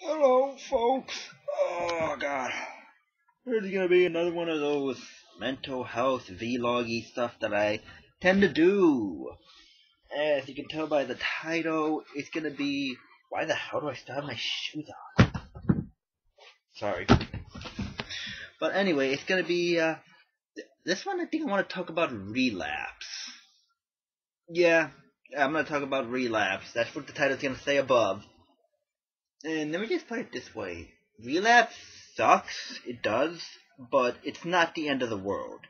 Hello, folks. Oh, God. Here's gonna be another one of those mental health vloggy stuff that I tend to do. As you can tell by the title, it's gonna be... Why the hell do I still have my shoes on? Sorry. But anyway, it's gonna be, this one I think I want to talk about relapse. Yeah, I'm gonna talk about relapse. That's what the title's gonna say above. And let me just put it this way. Relapse sucks, it does, but it's not the end of the world.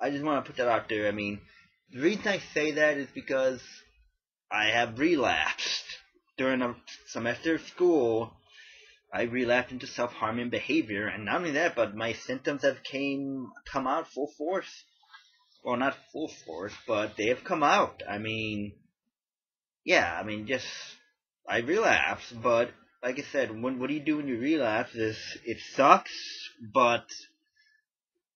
I just want to put that out there. I mean, the reason I say that is because I have relapsed. During a semester of school, I relapsed into self-harming behavior, and not only that, but my symptoms have come out full force. Well, not full force, but they have come out. I mean, I relapse, but like I said, what do you do when you relapse? It sucks, but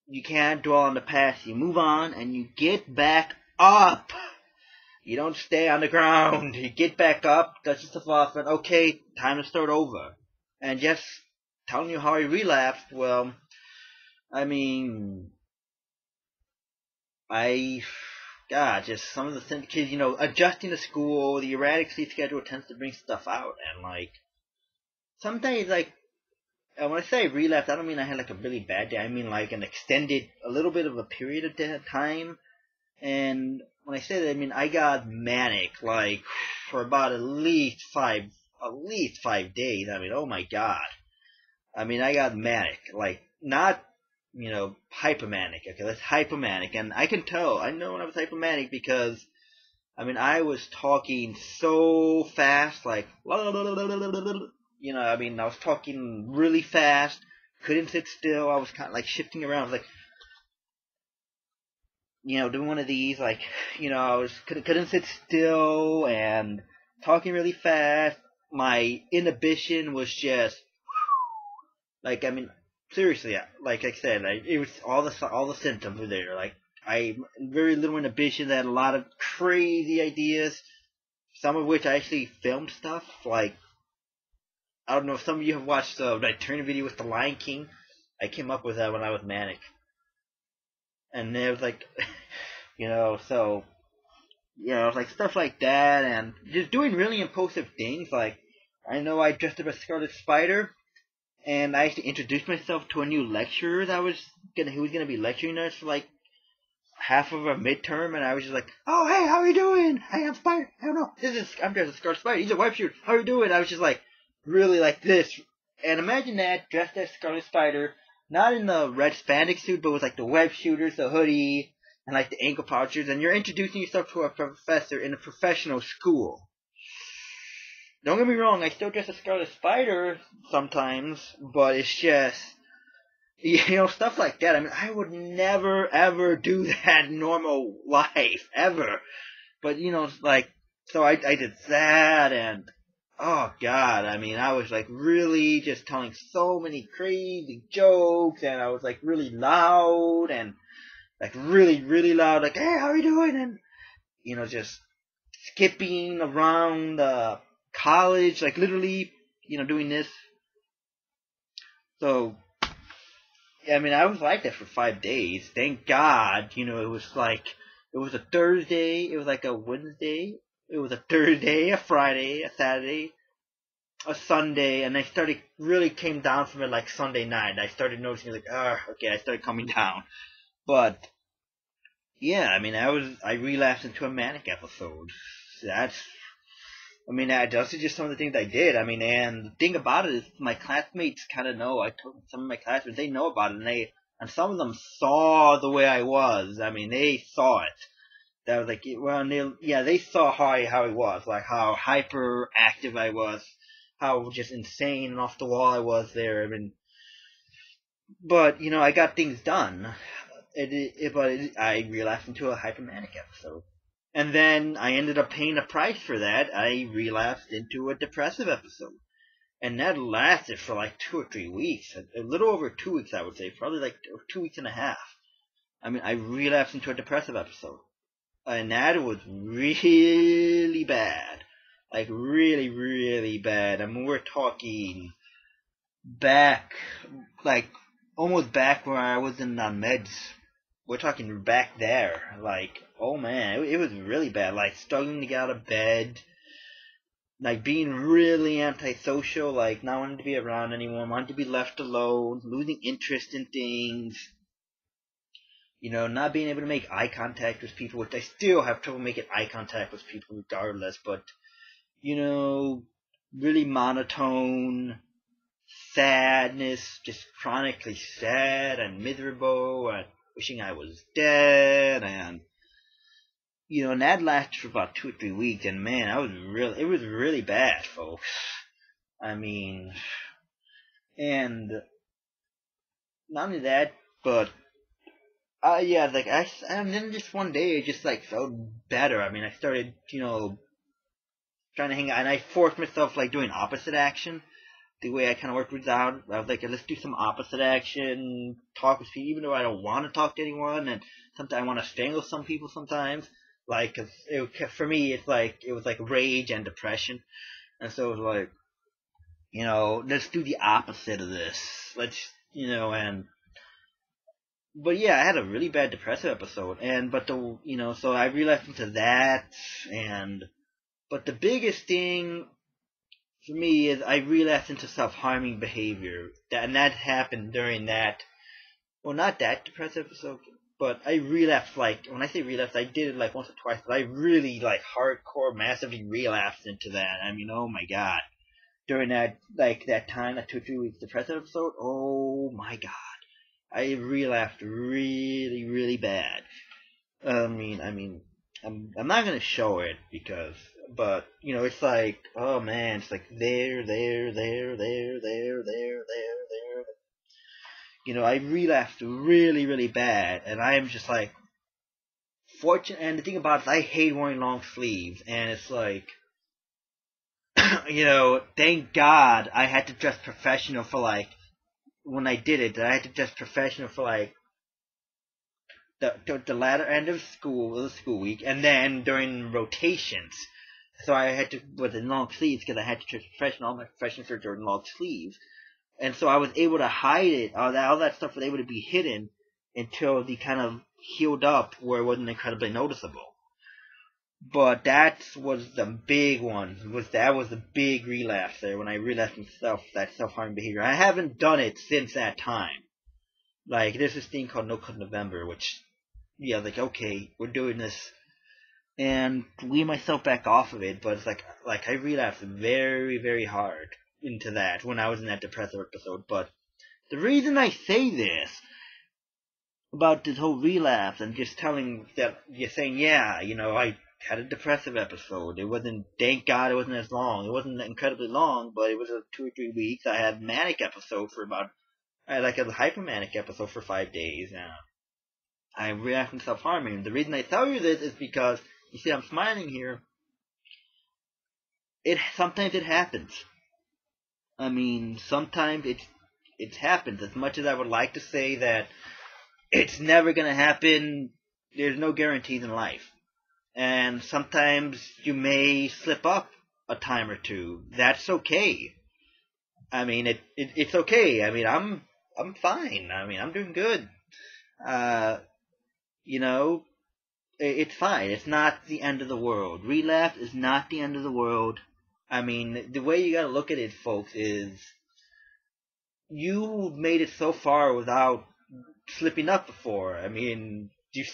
you can't dwell on the past. You move on and you get back up. You don't stay on the ground. You get back up, dust yourself off, and okay, time to start over. And just telling you how I relapsed, well, I mean, just some of the things, because, adjusting to school, the erratic sleep schedule tends to bring stuff out, and, some days, and when I say relapse, I don't mean I had, a really bad day, I mean, a little bit of a period of time, and when I say that, I mean, I got manic, for about at least 5 days, I mean, oh my god, I mean, I got manic, not hypomanic. Okay, that's hypomanic. And I know when I was hypomanic because, I mean, I was talking so fast, I was talking really fast, couldn't sit still, I was kind of shifting around, I was doing one of these, I couldn't sit still and talking really fast. My inhibition was just, seriously, like I said, it was all the symptoms were there. I very little inhibition. I had a lot of crazy ideas, some of which I actually filmed stuff. I don't know if some of you have watched the Turn video with the Lion King. I came up with that when I was manic, and it was stuff like that, and just doing really impulsive things. I know I dressed up as Scarlet Spider. And I actually introduced myself to a new lecturer who was gonna be lecturing us for half of a midterm, and I was just oh hey, how are you doing? Hey, I'm Spider. I don't know. I'm dressed as Scarlet Spider. He's a web shooter. How are you doing? I was just really like this. And imagine that, dressed as Scarlet Spider, not in the red spandex suit, but with the web shooters, the hoodie, and the ankle pouchers, and you're introducing yourself to a professor in a professional school. Don't get me wrong, I still dress as Scarlet Spider sometimes, but it's just, stuff like that. I mean, I would never, ever do that in normal life, ever. But, so I did that, and, oh god, I mean, I was, really just telling so many crazy jokes, and I was, really loud, and, really, really loud, hey, how are you doing? And, just skipping around the college, literally, doing this. So, I mean, I was like that for 5 days. Thank God, it was it was a Thursday, it was a Wednesday, it was a Thursday, a Friday, a Saturday, a Sunday, and really came down from it Sunday night. I started noticing, okay, I started coming down. But, yeah, I mean, I relapsed into a manic episode. Those are just some of the things I did. I mean, and the thing about it is my classmates kind of know. I told some of my classmates, they know about it, and some of them saw the way I was. I mean, they saw it. That was they saw how I was, how hyperactive I was, how just insane and off the wall I was there. I mean, but, I got things done. I relapsed into a hypomanic episode. And then I ended up paying a price for that. I relapsed into a depressive episode. And that lasted for 2 or 3 weeks. A little over 2 weeks, I would say. Probably 2 weeks and a half. I mean, I relapsed into a depressive episode. And that was really bad. like really, really bad. I mean, we're talking back, like almost back where I was in meds. We're talking back there. Like, oh man, it was really bad. Like struggling to get out of bed, like being really antisocial, like not wanting to be around anyone, wanting to be left alone, losing interest in things. You know, not being able to make eye contact with people, which I still have trouble making eye contact with people regardless, but, you know, really monotone, sadness, just chronically sad and miserable, and wishing I was dead, and, you know, and that lasted for about 2 or 3 weeks, and man, it was really bad, folks. I mean, and not only that, but yeah, like and then just one day it just like felt better. I mean, I started, you know, trying to hang out, and I forced myself like doing opposite action. The way I kind of worked with out, I was like, let's do some opposite action, talk with people, even though I don't want to talk to anyone, and sometimes I want to strangle some people sometimes. Like, cause for me, it was like rage and depression, and so it was like, you know, let's do the opposite of this. Let's, you know, and but yeah, I had a really bad depressive episode, so I relapsed into that, but the biggest thing for me is I relapsed into self-harming behavior, and that happened during that, well, not that depressive episode, but I relapsed, like, when I say relapse, I did it like once or twice, but I really, like, hardcore, massively relapsed into that. I mean, oh my god. During that, like, that time, that 2 or 3 weeks depressive episode, oh my god. I relapsed really, really bad. I'm not gonna show it but you know, it's like, oh man, it's like there. You know, I relapsed really, really bad, and I am just like fortunate. And the thing about it is, I hate wearing long sleeves, and it's like, you know, thank God I had to dress professional for like when I did it. I had to dress professional for like the latter end of the school week, and then during rotations. So I had to, with the long sleeves, because I had to all my professional shirts are in long sleeves. And so I was able to hide it, all that stuff was able to be hidden until they kind of healed up where it wasn't incredibly noticeable. But that was the big one, that was the big relapse there, when I relapsed into that self-harming behavior. I haven't done it since that time. Like, there's this thing called No Cut November, which, yeah, like, okay, we're doing this, and wean myself back off of it, but it's like I relapsed very, very hard into that when I was in that depressive episode. But the reason I say this about this whole relapse and just telling that, you're saying, yeah, you know, I had a depressive episode. It wasn't, thank God it wasn't as long. It wasn't incredibly long, but it was 2 or 3 weeks. I had manic episode I had like a hypermanic episode for 5 days. I reacted to self-harming. The reason I tell you this is because, you see, I'm smiling here. Sometimes it happens. I mean, sometimes it happens. As much as I would like to say that it's never gonna happen, there's no guarantees in life. And sometimes you may slip up a time or two. That's okay. I mean, it's okay. I mean, I'm fine. I mean, I'm doing good. You know, it's fine. It's not the end of the world. Relapse is not the end of the world. I mean, the way you gotta look at it, folks, is you made it so far without slipping up before. I mean, you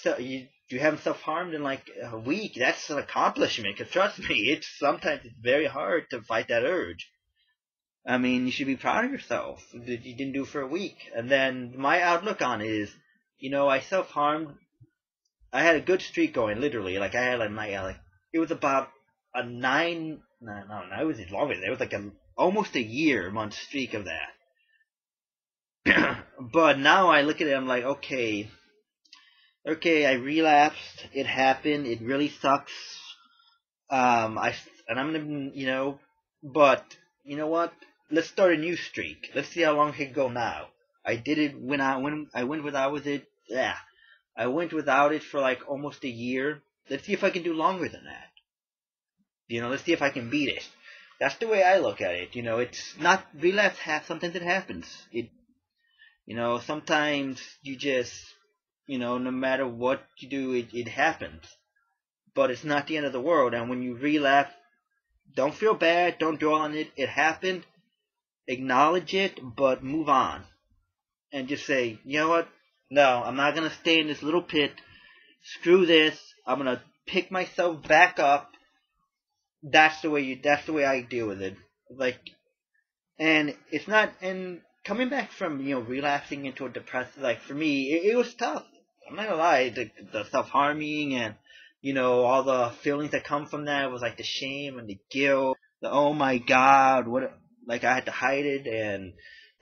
haven't self-harmed in like a week. That's an accomplishment, because trust me, sometimes it's very hard to fight that urge. I mean, you should be proud of yourself that you didn't do it for a week. And then my outlook on it is, you know, I self-harmed. I had a good streak going, literally. Like, I had it was about a 9, no, it was longer than that. It was like almost a month streak of that. But now I look at it, I'm like, okay, I relapsed. It happened. It really sucks. I'm gonna, you know, but you know what? Let's start a new streak. Let's see how long it can go now. I did it when I went without it. Yeah, I went without it for like almost a year. Let's see if I can do longer than that. Let's see if I can beat it. That's the way I look at it. It's not relapse. Sometimes it happens. Sometimes you just, no matter what you do, it happens. But it's not the end of the world. And when you relapse, don't feel bad. Don't dwell on it. It happened. Acknowledge it, but move on. And just say, you know what? No, I'm not gonna stay in this little pit. Screw this. I'm gonna pick myself back up. That's the way I deal with it. And it's not. And coming back from relapsing into a depressive, for me, it was tough. I'm not gonna lie. The self harming and all the feelings that come from that was the shame and the guilt. The oh my god, what? I had to hide it, and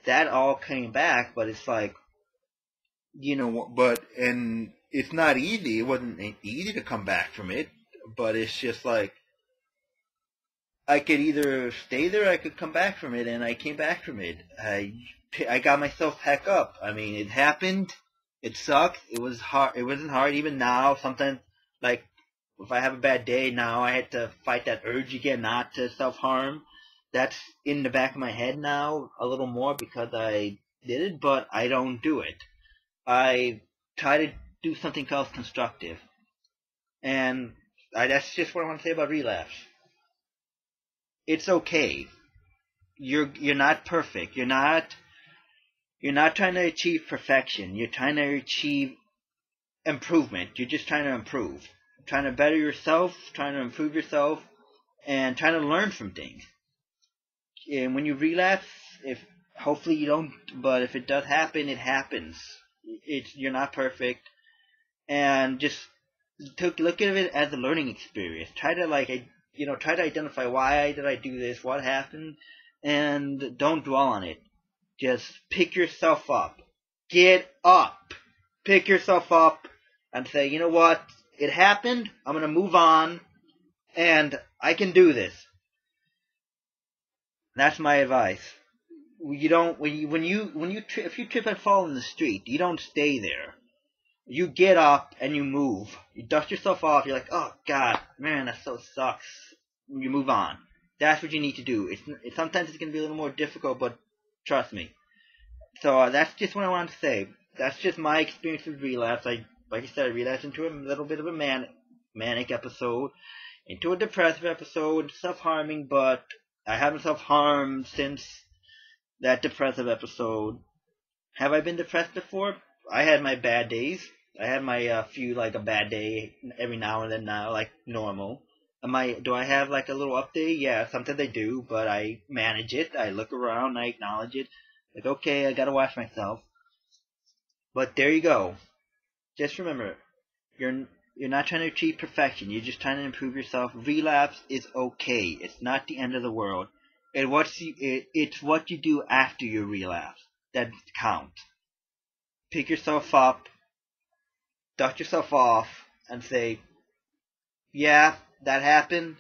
that all came back. But it's and it's not easy. It wasn't easy to come back from it. But it's just I could either stay there, or I could come back from it, and I came back from it. I got myself back up. I mean, it happened. It sucked. It was hard. It wasn't hard even now. Sometimes, if I have a bad day now, I had to fight that urge again not to self-harm. That's in the back of my head now a little more because I did it, but I don't do it. I try to do something else constructive. And that's just what I want to say about relapse. It's okay. You're not perfect. You're not trying to achieve perfection. You're trying to achieve improvement. You're just trying to improve. Trying to better yourself, trying to improve yourself, and trying to learn from things. And when you relapse, hopefully you don't, but if it does happen, it happens. You're not perfect, and just look at it as a learning experience. Try to identify why did I do this, what happened, and don't dwell on it. Just pick yourself up. Get up. Pick yourself up and say, you know what? It happened. I'm gonna move on, and I can do this. That's my advice. You don't if you trip and fall in the street, you don't stay there. You get up and you move. You dust yourself off. You're like, oh god, man, that so sucks. You move on. That's what you need to do. Sometimes it's gonna be a little more difficult, but trust me. So that's just what I wanted to say. That's just my experience with relapse. Like I said, I relapsed into a little bit of a manic episode, into a depressive episode, self-harming, but I haven't self-harmed since that depressive episode. Have I been depressed before? I had my bad days. I had my few, a bad day every now and then now, like normal. Do I have a little update? Yeah, sometimes I do, but I manage it. I look around, I acknowledge it. Okay, I gotta watch myself. But there you go. Just remember, you're not trying to achieve perfection. You're just trying to improve yourself. Relapse is okay. It's not the end of the world. It's what you do after you relapse that counts. Pick yourself up, dust yourself off, and say, yeah, that happened.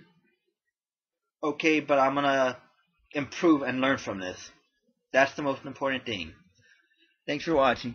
Okay, but I'm gonna improve and learn from this. That's the most important thing. Thanks for watching.